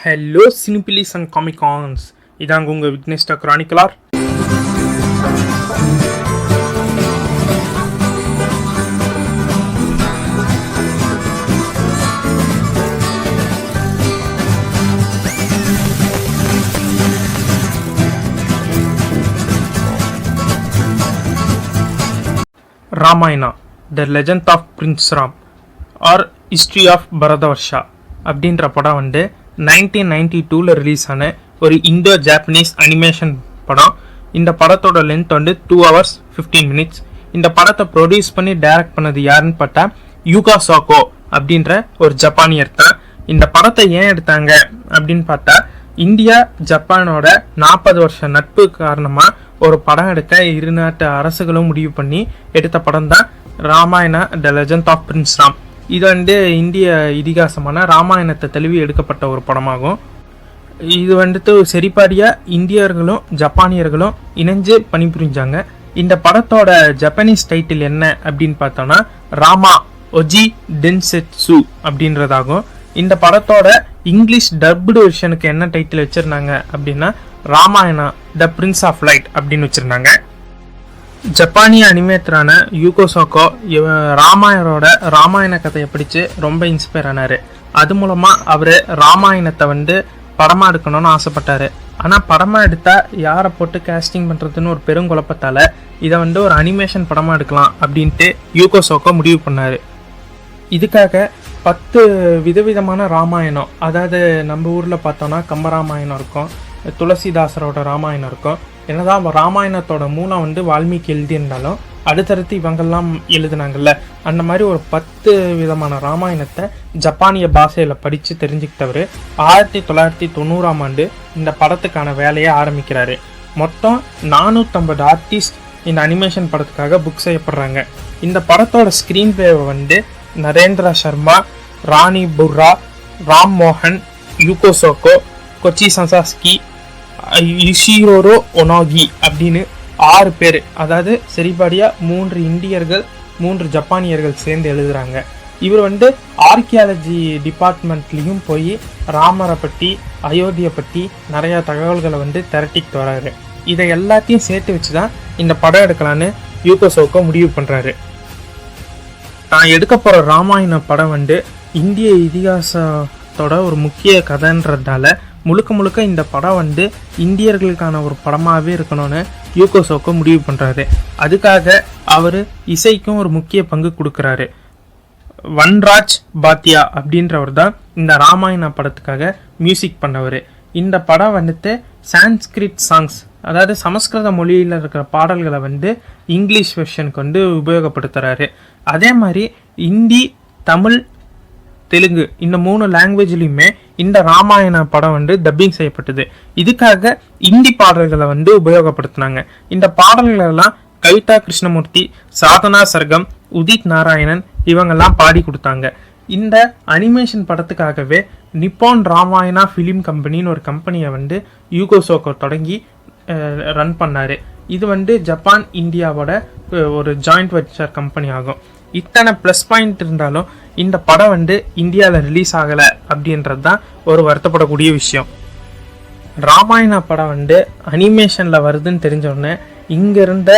Hello சினிபிலிஸ் and comicons, இதாங்க உங்கள் விக்னேஷ்டா கிரானிக்கலார். Ramayana the legend of prince Ram or history of Bharatavarsha அப்படின்ற படம் 1992 ரிலீஸ் ஆன ஒரு இந்தோ ஜாப்பனீஸ் அனிமேஷன் படம். இந்த படத்தோட லென்த் 2 hours 15 minutes. இந்த படத்தை ப்ரொடியூஸ் பண்ணி டைரக்ட் பண்ணது யாருன்னு பார்த்தா யூகா சாக்கோ அப்படின்ற ஒரு ஜப்பானியர் தான். இந்த படத்தை ஏன் எடுத்தாங்க அப்படின்னு பார்த்தா, இந்தியா ஜப்பானோட 40 வருஷ நட்பு காரணமாக ஒரு படம் எடுக்க இரு நாட்டு அரசுகளும் முடிவு பண்ணி எடுத்த படம் தான் Ramayana the legend of prince Ram. இது இந்திய இதிகாசமான ராமாயணத்தை தழுவி எடுக்கப்பட்ட ஒரு படமாகும். இது சரிபாடியாக இந்தியர்களும் ஜப்பானியர்களும் இணைஞ்சு பணிபுரிஞ்சாங்க. இந்த படத்தோட ஜப்பானீஸ் டைட்டில் என்ன அப்படின்னு பார்த்தோன்னா ராமா ஒஜி டென்செட்சு அப்படின்றதாகும். இந்த படத்தோட இங்கிலீஷ் டப்டு வெர்ஷனுக்கு என்ன டைட்டில் வச்சுருந்தாங்க அப்படின்னா Ramayana the prince of light அப்படின்னு வச்சுருந்தாங்க. ஜப்பானிய அனிமேட்டரான யூகோ சாக்கோ ராமாயணோட ராமாயண கதையை படித்து ரொம்ப இன்ஸ்பயர் ஆனார். அது மூலமாக அவர் ராமாயணத்தை படமாக எடுக்கணும்னு ஆசைப்பட்டார். ஆனால் படமாக எடுத்தால் யாரை போட்டு கேஸ்டிங் பண்ணுறதுன்னு ஒரு பெருங்குழப்பத்தால் இதை ஒரு அனிமேஷன் படமாக எடுக்கலாம் அப்படின்ட்டு யூகோ சாக்கோ முடிவு பண்ணார். இதுக்காக 10 விதவிதமான ராமாயணம், அதாவது நம்ம ஊரில் பார்த்தோன்னா கம்பராமாயணம் இருக்கும், துளசிதாசரோட ராமாயணம் இருக்கும். என்னதான் ராமாயணத்தோட மூலம் வால்மீகி எழுதியிருந்தாலும் அடுத்தடுத்து இவங்கெல்லாம் எழுதுனாங்கல்ல, அந்த மாதிரி ஒரு 10 விதமான ராமாயணத்தை ஜப்பானிய பாஷையில் படித்து தெரிஞ்சுக்கிட்டவர் 1990ஆம் ஆண்டு இந்த படத்துக்கான வேலையை ஆரம்பிக்கிறாரு. மொத்தம் 450 ஆர்டிஸ்ட் இந்த அனிமேஷன் படத்துக்காக புக் செய்யப்படுறாங்க. இந்த படத்தோட ஸ்க்ரீன் பிளேவை நரேந்திர சர்மா, ராணி புர்ரா, ராம் மோகன், யூகோ சோக்கோ, கொச்சி சசாஸ்கி, யுஷிரோரோ ஒனாகி அப்படின்னு 6 பேர், அதாவது சரிபாடியாக 3 இந்தியர்கள் 3 ஜப்பானியர்கள் சேர்ந்து எழுதுகிறாங்க. இவர் ஆர்கியாலஜி டிபார்ட்மெண்ட்லேயும் போய் ராமரை பற்றி அயோத்தியை பற்றி நிறையா தகவல்களை திரட்டிக்கிட்டு வராரு. இதை எல்லாத்தையும் சேர்த்து வச்சு தான் இந்த படம் எடுக்கலான்னு யூகோ சோக்கோ முடிவு பண்ணுறாரு. நான் எடுக்க போகிற ராமாயண படம் இந்திய இதிகாசத்தோட ஒரு முக்கிய கதைன்றதுனால முழுக்க இந்த படம் இந்தியர்களுக்கான ஒரு படமாகவே இருக்கணும்னு யூகோ சோக்கோ முடிவு பண்ணுறாரு. அதுக்காக அவர் இசைக்கும் ஒரு முக்கிய பங்கு கொடுக்குறாரு. வன்ராஜ் பாத்தியா அப்படின்றவர் தான் இந்த ராமாயண படத்துக்காக மியூசிக் பண்ணவர். இந்த படம் சான்ஸ்கிரிட் சாங்ஸ், அதாவது சமஸ்கிருத மொழியில் இருக்கிற பாடல்களை இங்கிலீஷ் வெர்ஷனுக்கு உபயோகப்படுத்துகிறாரு. அதே மாதிரி ஹிந்தி, தமிழ், தெலுங்கு இந்த 3 லாங்குவேஜ்லையுமே இந்த ராமாயண படம் டப்பிங் செய்யப்பட்டது. இதுக்காக இந்தி பாடல்களை உபயோகப்படுத்தினாங்க. இந்த பாடல்களெல்லாம் கவிதா கிருஷ்ணமூர்த்தி, சாதனா சர்கம், உதித் நாராயணன் இவங்கெல்லாம் பாடி கொடுத்தாங்க. இந்த அனிமேஷன் படத்துக்காகவே நிப்பான் ராமாயணா ஃபிலிம் கம்பெனின்னு ஒரு கம்பெனியை யூகோ சோக்கோ தொடங்கி ரன் பண்ணார். இது ஜப்பான் இந்தியாவோட ஒரு ஜாயிண்ட் வெஞ்சர் கம்பெனி ஆகும். இத்தனை ப்ளஸ் பாயிண்ட் இருந்தாலும் இந்த படம் இந்தியாவில் ரிலீஸ் ஆகலை அப்படின்றது தான் ஒரு வருத்தப்படக்கூடிய விஷயம். ராமாயண படம் அனிமேஷனில் வருதுன்னு தெரிஞ்சோடனே இங்கே இருந்த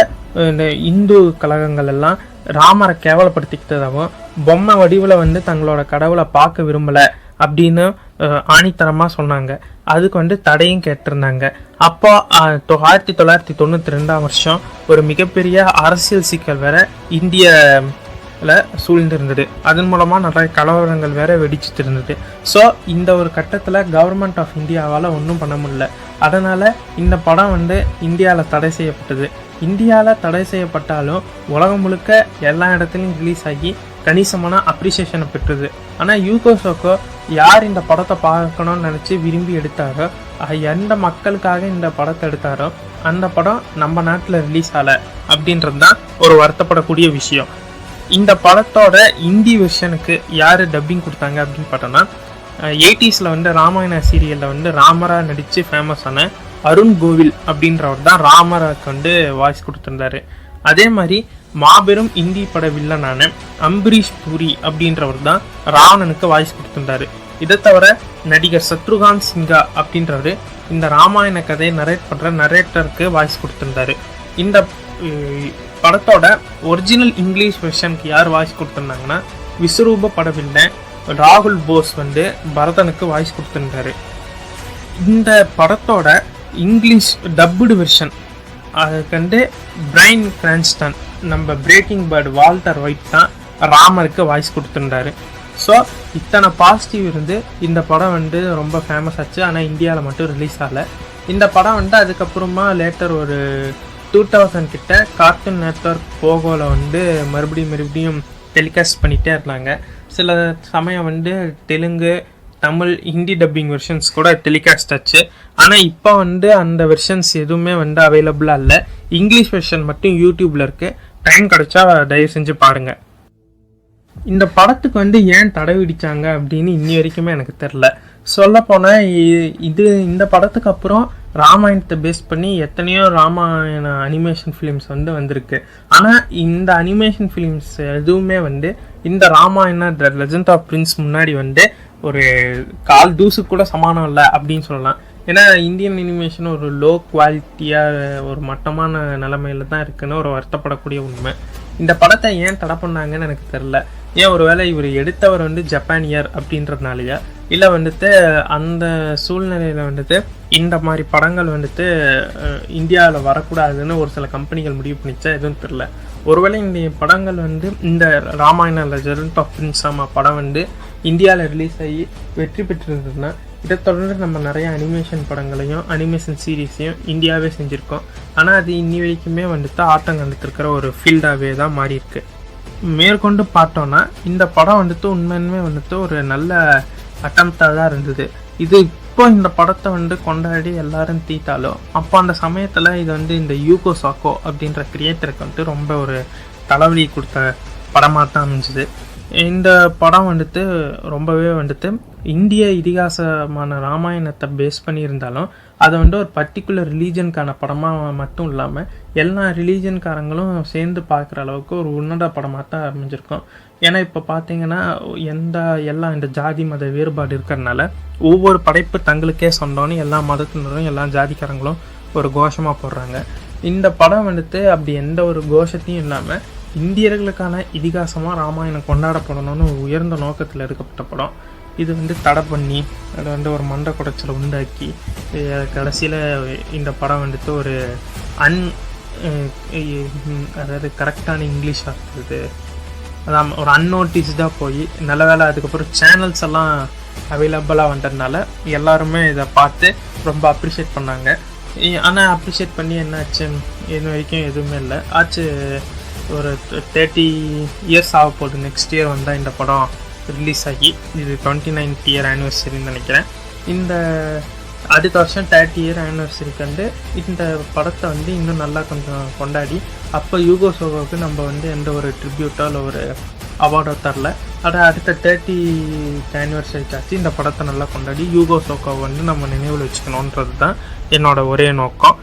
இந்த இந்து கழகங்கள் எல்லாம் ராமரை கேவலப்படுத்திக்கிட்டதாகவும் பொம்மை வடிவில் தங்களோட கடவுளை பார்க்க விரும்பலை அப்படின்னு ஆணித்தரமாக சொன்னாங்க. அதுக்கு தடையும் கேட்டிருந்தாங்க. அப்போ 1992ஆம் வருஷம் ஒரு மிகப்பெரிய அரசியல் சிக்கல் வேற இந்தியாவில் சூழ்ந்திருந்தது. அதன் மூலமாக நிறைய கலவரங்கள் வேற வெடிச்சுட்டு இருந்தது. ஸோ இந்த ஒரு கட்டத்தில் கவர்மெண்ட் ஆஃப் இந்தியாவால் ஒன்றும் பண்ண முடியல. அதனால் இந்த படம் இந்தியாவில் தடை செய்யப்பட்டது. இந்தியாவில் தடை செய்யப்பட்டாலும் உலகம் முழுக்க எல்லா இடத்துலையும் ரிலீஸ் ஆகி கணிசமான அப்ரிசியேஷனை பெற்றது. ஆனால் யூகோ சோக்கோ யார் இந்த படத்தை பார்க்கணும்னு நினச்சி விரும்பி எடுத்தாரோ, எந்த மக்களுக்காக இந்த படத்தை எடுத்தாரோ அந்த படம் நம்ம நாட்டில் ரிலீஸ் ஆகலை அப்படின்றது தான் ஒரு வருத்தப்படக்கூடிய விஷயம். இந்த படத்தோட ஹிந்தி வெர்ஷனுக்கு யார் டப்பிங் கொடுத்தாங்க அப்படின்னு பார்த்தோன்னா 80s ராமாயண சீரியலில் ராமராக நடித்து ஃபேமஸான அருண் கோவில் அப்படின்றவர் தான் ராமராக்கு வாய்ஸ் கொடுத்துருந்தாரு. அதே மாதிரி மாபெரும் இந்தி பட வில்லனான அம்பரீஷ் பூரி அப்படின்றவர் தான் ராவணனுக்கு வாய்ஸ் கொடுத்துருந்தாரு. இதை தவிர நடிகர் சத்ருகான் சிங்கா அப்படின்றவர் இந்த ராமாயண கதையை நரேட் பண்ணுற நரேட்டருக்கு வாய்ஸ் கொடுத்துருந்தாரு. இந்த படத்தோட ஒரிஜினல் இங்கிலீஷ் வெர்ஷனுக்கு யார் வாய்ஸ் கொடுத்துருந்தாங்கன்னா விஸ்வரூப படவில்லை ராகுல் போஸ் பரதனுக்கு வாய்ஸ் கொடுத்துருந்தாரு. இந்த படத்தோட இங்கிலீஷ் டப்புடு வெர்ஷன் அதுக்கு பிரைன் கிரான்ஸ்டன் நம்ம பிரேக்கிங் பேர்டு வால்டர் ஒயிட் தான் ராமருக்கு வாய்ஸ் கொடுத்துருந்தாரு. ஸோ இத்தனை பாசிட்டிவ் இந்த படம் ரொம்ப ஃபேமஸ் ஆச்சு. ஆனால் இந்தியாவில் மட்டும் ரிலீஸ் ஆகலை. இந்த படம் அதுக்கப்புறமா லேட்டர் ஒரு 2000 கிட்ட கார்ட்டூன் நெட்வொர்க் போகோவில் மறுபடியும் டெலிகாஸ்ட் பண்ணிகிட்டே இருந்தாங்க. சில சமயம் தெலுங்கு தமிழ் ஹிந்தி டப்பிங் வெர்ஷன்ஸ் கூட டெலிகாஸ்ட் ஆச்சு. ஆனால் இப்போ அந்த வெர்ஷன்ஸ் எதுவுமே அவைலபிளாக இல்லை. இங்கிலீஷ் வெர்ஷன் மட்டும் யூடியூப்பில் இருக்குது. டைம் கிடச்சா தயவு செஞ்சு பாருங்கள். இந்த படத்துக்கு ஏன் தடை விதிச்சாங்க அப்படின்னு இன்னி வரைக்குமே எனக்கு தெரில. சொல்லப்போனால் இந்த படத்துக்கு அப்புறம் ராமாயணத்தை பேஸ் பண்ணி எத்தனையோ ராமாயண அனிமேஷன் ஃபிலிம்ஸ் வந்திருக்கு. ஆனால் இந்த அனிமேஷன் ஃபிலிம்ஸ் எதுவுமே இந்த Ramayana the legend of prince முன்னாடி ஒரு கால் தூசுக்கு கூட சமானம் இல்லை அப்படின்னு சொல்லலாம். ஏன்னா இந்தியன் அனிமேஷன் ஒரு லோ குவாலிட்டியாக ஒரு மட்டமான நிலைமையில தான் இருக்குன்னு ஒரு வருத்தப்படக்கூடிய உண்மை. இந்த படத்தை ஏன் தடை பண்ணாங்கன்னு எனக்கு தெரில. ஏன் ஒருவேளை இவர் எடுத்தவர் ஜப்பானியர் அப்படின்றதுனாலயா, இல்லை அந்த சூழ்நிலையில் இந்த மாதிரி படங்கள் இந்தியாவில் வரக்கூடாதுன்னு ஒரு சில கம்பெனிகள் முடிவு பண்ணிச்சா எதுவும் தெரில. ஒருவேளை இந்த படங்கள் இந்த Ramayana legend of prince Rama படம் இந்தியாவில் ரிலீஸ் ஆகி வெற்றி பெற்றிருந்ததுன்னா இதை தொடர்ந்து நம்ம நிறைய அனிமேஷன் படங்களையும் அனிமேஷன் சீரீஸையும் இந்தியாவே செஞ்சுருக்கோம். ஆனால் அது இன்னி வரைக்குமே ஆட்டம் கண்டுத்திருக்கிற ஒரு ஃபீல்டாகவே தான் மாறி இருக்கு. மேற்கொண்டு பார்த்தோன்னா இந்த படம் உண்மையுமே ஒரு நல்ல அட்டம்ப்டாக தான் இருந்தது. இது இப்போ இந்த படத்தை கொண்டாடி எல்லாரும் தீட்டாலும் அப்போ அந்த சமயத்தில் இது இந்த யூகோ சாக்கோ அப்படின்ற கிரியேட்டருக்கு ரொம்ப ஒரு தலைவலி கொடுத்த படமாக தான் அமைஞ்சுது. இந்த படம் ரொம்பவே இந்திய இதிகாசமான ராமாயணத்தை பேஸ் பண்ணியிருந்தாலும் அதை ஒரு பர்டிகுலர் ரிலீஜனுக்கான படமாக மட்டும் இல்லாமல் எல்லா ரிலீஜன்காரங்களும் சேர்ந்து பார்க்குற அளவுக்கு ஒரு உன்னத படமாக தான் அமைஞ்சிருக்கும். ஏன்னா இப்போ பார்த்தீங்கன்னா எல்லாம் இந்த ஜாதி மத வேறுபாடு இருக்கிறதுனால ஒவ்வொரு படைப்பு தங்களுக்கே சொந்தம்னு எல்லா மதத்தினரும் எல்லா ஜாதிக்காரங்களும் ஒரு கோஷமாக போடுறாங்க. இந்த படம் அப்படி எந்த ஒரு கோஷத்தையும் இல்லாமல் இந்தியர்களுக்கான இதிகாசமாக ராமாயணம் கொண்டாடப்படணும்னு ஒரு உயர்ந்த நோக்கத்தில் எடுக்கப்பட்ட படம். இது தடை பண்ணி அதை ஒரு மண்டை குடைச்சலை உண்டாக்கி கடைசியில் இந்த படம் ஒரு அதாவது கரெக்டான இங்கிலீஷ் ஆகுது, அதான் ஒரு அன்னோட்டிஸ்டாக போய் நல்ல வேலை அதுக்கப்புறம் சேனல்ஸ் எல்லாம் அவைலபிளாக வந்ததுனால எல்லாருமே இதை பார்த்து ரொம்ப அப்ரிஷியேட் பண்ணாங்க. ஆனால் அப்ரிஷியேட் பண்ணி என்னாச்சு இது வரைக்கும் எதுவுமே இல்லை. ஆச்சு ஒரு 30 இயர்ஸ் ஆக போகுது. நெக்ஸ்ட் இயர் வந்தால் இந்த படம் ரிலீஸ் ஆகி இது 29th இயர் ஆனிவர்சரின்னு நினைக்கிறேன். இந்த அடுத்த வருஷம் 30 இயர் ஆனிவர்சரிக்கு இந்த படத்தை இன்னும் நல்லா கொஞ்சம் கொண்டாடி அப்போ யூகோ சோகோவுக்கு நம்ம எந்த ஒரு ட்ரிபியூட்டோ இல்லை ஒரு அவார்டோ தரல. அதை அடுத்த 30th ஆனிவர்சரிக்காச்சு இந்த படத்தை நல்லா கொண்டாடி யூகோ சோகோவை நம்ம நினைவில் வச்சுக்கணுன்றது தான் என்னோட ஒரே நோக்கம்.